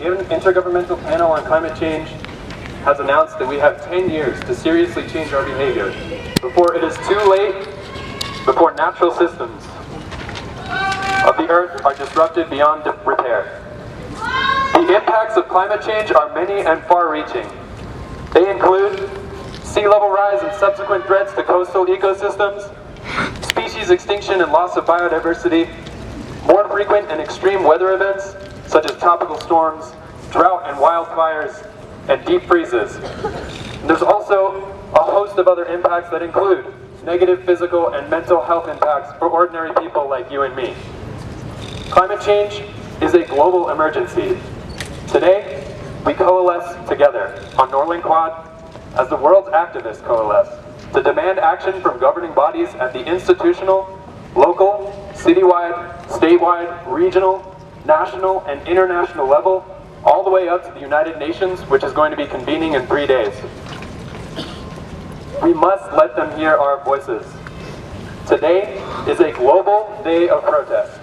Intergovernmental Panel on Climate Change has announced that we have 10 years to seriously change our behavior before it is too late, before natural systems of the Earth are disrupted beyond repair. The impacts of climate change are many and far-reaching. They include sea level rise and subsequent threats to coastal ecosystems, species extinction and loss of biodiversity, more frequent and extreme weather events such as tropical storms, drought and wildfires, and deep freezes. And there's also a host of other impacts that include negative physical and mental health impacts for ordinary people like you and me. Climate change is a global emergency. Today, we coalesce together on Norling Quad as the world's activists coalesce to demand action from governing bodies at the institutional, local, citywide, statewide, regional, national, and international level, all the way up to the United Nations, which is going to be convening in 3 days. We must let them hear our voices. Today is a global day of protest.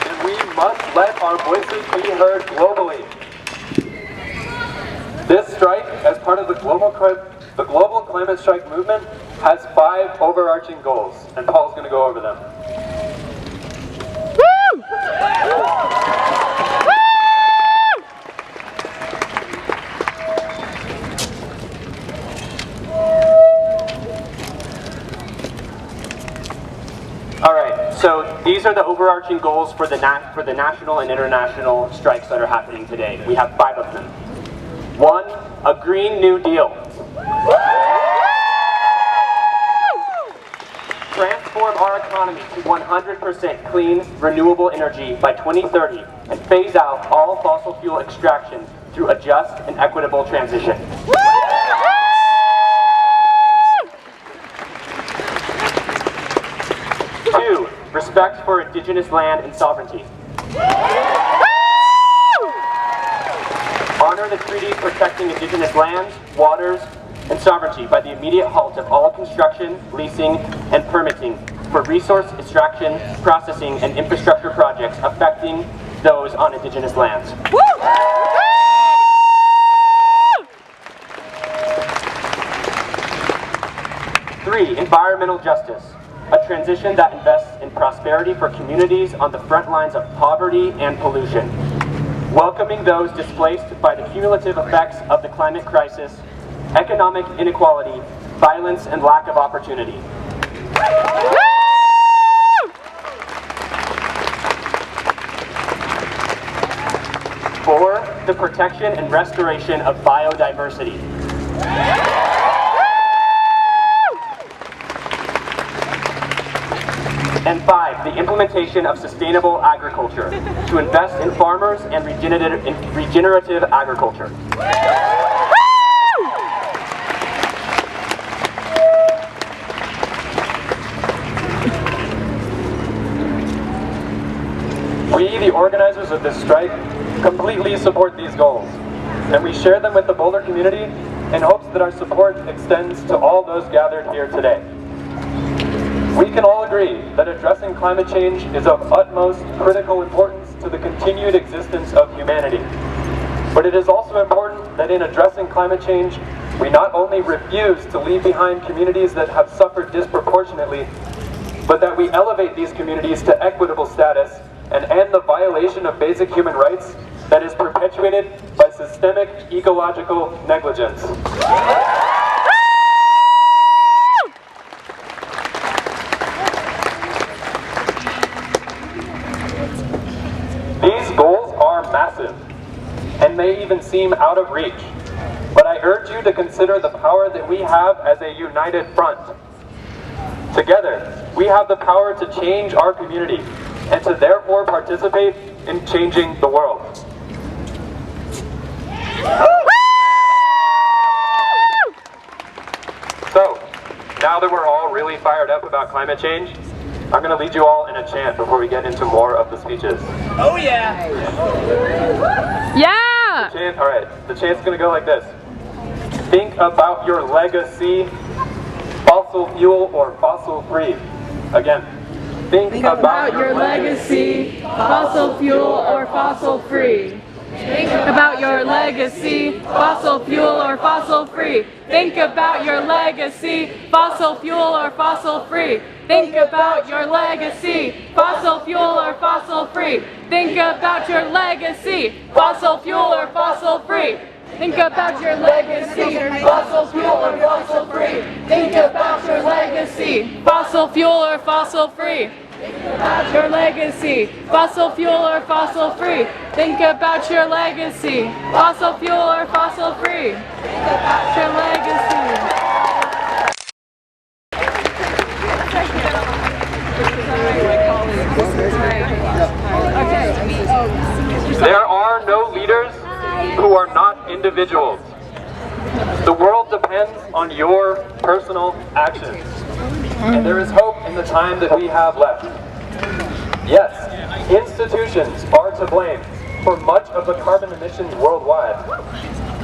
And we must let our voices be heard globally. This strike, as part of the global climate strike movement, has 5 overarching goals, and Paul's going to go over them. All right, so these are the overarching goals for the national and international strikes that are happening today. We have 5 of them. 1, a Green New Deal. Transform our economy to 100% clean, renewable energy by 2030 and phase out all fossil fuel extraction through a just and equitable transition. 2, respect for indigenous land and sovereignty. Honor the treaties protecting indigenous lands, waters, and sovereignty by the immediate halt of all construction, leasing, and permitting for resource extraction, processing, and infrastructure projects affecting those on indigenous lands. 3, environmental justice. A transition that invests in prosperity for communities on the front lines of poverty and pollution. Welcoming those displaced by the cumulative effects of the climate crisis, economic inequality, violence, and lack of opportunity. 4, the protection and restoration of biodiversity. And 5, the implementation of sustainable agriculture to invest in farmers and regenerative agriculture. We, the organizers of this strike, completely support these goals, and we share them with the Boulder community in hopes that our support extends to all those gathered here today. We can all agree that addressing climate change is of utmost critical importance to the continued existence of humanity. But it is also important that in addressing climate change, we not only refuse to leave behind communities that have suffered disproportionately, but that we elevate these communities to equitable status and end the violation of basic human rights that is perpetuated by systemic ecological negligence. These goals are massive and may even seem out of reach, but I urge you to consider the power that we have as a united front. Together, we have the power to change our community and to therefore participate in changing the world. So, now that we're all really fired up about climate change, I'm going to lead you all in a chant before we get into more of the speeches. Oh yeah! Yeah! The chant's going to go like this. Think about your legacy, fossil fuel or fossil free. Again. Think about your legacy, fossil fuel or fossil free. Think about your legacy, fossil fuel or fossil free. Think about your legacy, fossil fuel or fossil free. Think about your legacy, fossil fuel or fossil free. Think about your legacy, fossil fuel or fossil free. Think about your legacy, fossil fuel or fossil free. Think about your legacy, fossil fuel or fossil free. Think about your legacy, fossil fuel or fossil free. Think about your legacy, fossil fuel or fossil free. Think about your legacy. There are no leaders who are not individuals. The world depends on your personal actions. And there is hope in the time that we have left. Yes, institutions are to blame for much of the carbon emissions worldwide.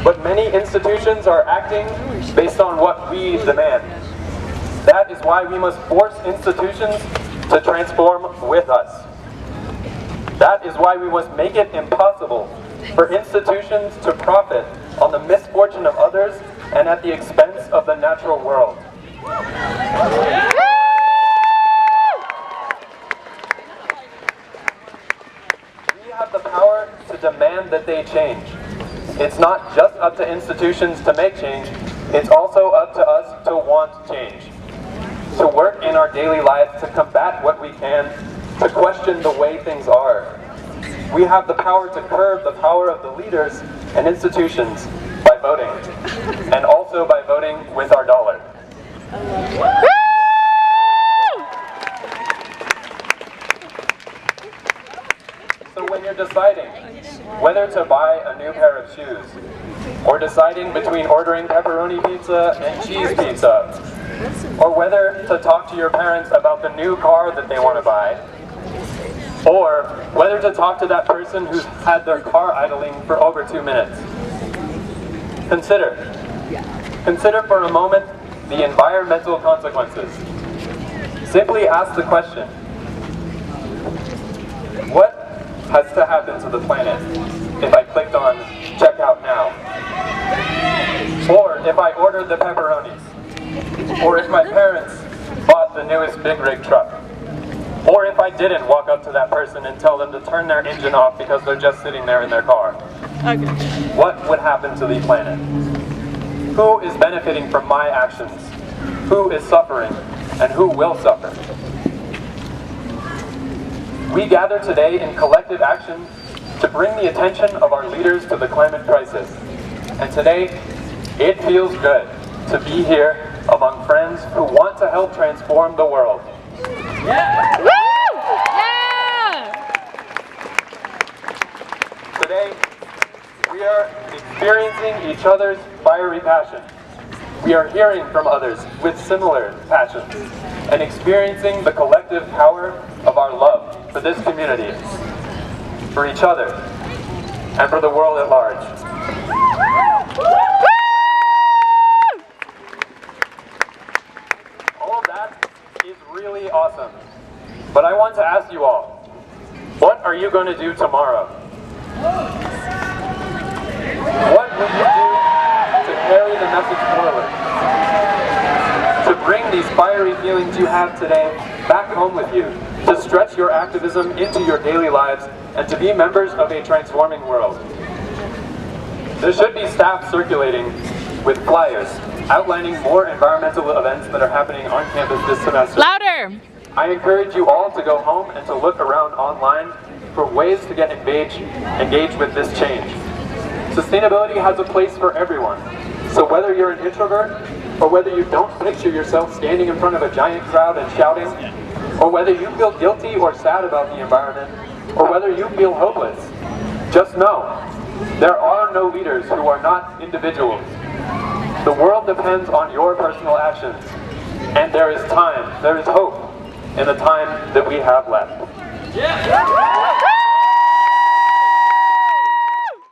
But many institutions are acting based on what we demand. That is why we must force institutions to transform with us. That is why we must make it impossible for institutions to profit on the misfortune of others and at the expense of the natural world. We have the power to demand that they change. It's not just up to institutions to make change, it's also up to us to want change. To work in our daily lives to combat what we can, to question the way things are. We have the power to curb the power of the leaders and institutions by voting, and also by voting with our dollar. So when you're deciding whether to buy a new pair of shoes, or deciding between ordering pepperoni pizza and cheese pizza, or whether to talk to your parents about the new car that they want to buy, or whether to talk to that person who's had their car idling for over 2 minutes, Consider for a moment the environmental consequences. Simply ask the question, what has to happen to the planet if I clicked on checkout now? Or if I ordered the pepperonis? Or if my parents bought the newest big rig truck? Or if I didn't walk up to that person and tell them to turn their engine off because they're just sitting there in their car? Okay. What would happen to the planet? Who is benefiting from my actions? Who is suffering? And who will suffer? We gather today in collective action to bring the attention of our leaders to the climate crisis. And today, it feels good to be here among friends who want to help transform the world. Yeah. Woo! Yeah! Today, we are experiencing each other's fiery passion. We are hearing from others with similar passions and experiencing the collective power of our love for this community, for each other, and for the world at large. All of that is really awesome. But I want to ask you all, what are you going to do tomorrow? What will you do to carry the message forward? To bring these fiery feelings you have today back home with you, to stretch your activism into your daily lives, and to be members of a transforming world. There should be staff circulating with flyers outlining more environmental events that are happening on campus this semester. Louder! I encourage you all to go home and to look around online for ways to get engaged with this change. Sustainability has a place for everyone. So whether you're an introvert, or whether you don't picture yourself standing in front of a giant crowd and shouting, or whether you feel guilty or sad about the environment, or whether you feel hopeless, just know, there are no leaders who are not individuals. The world depends on your personal actions, and there is time, there is hope in the time that we have left. Yeah.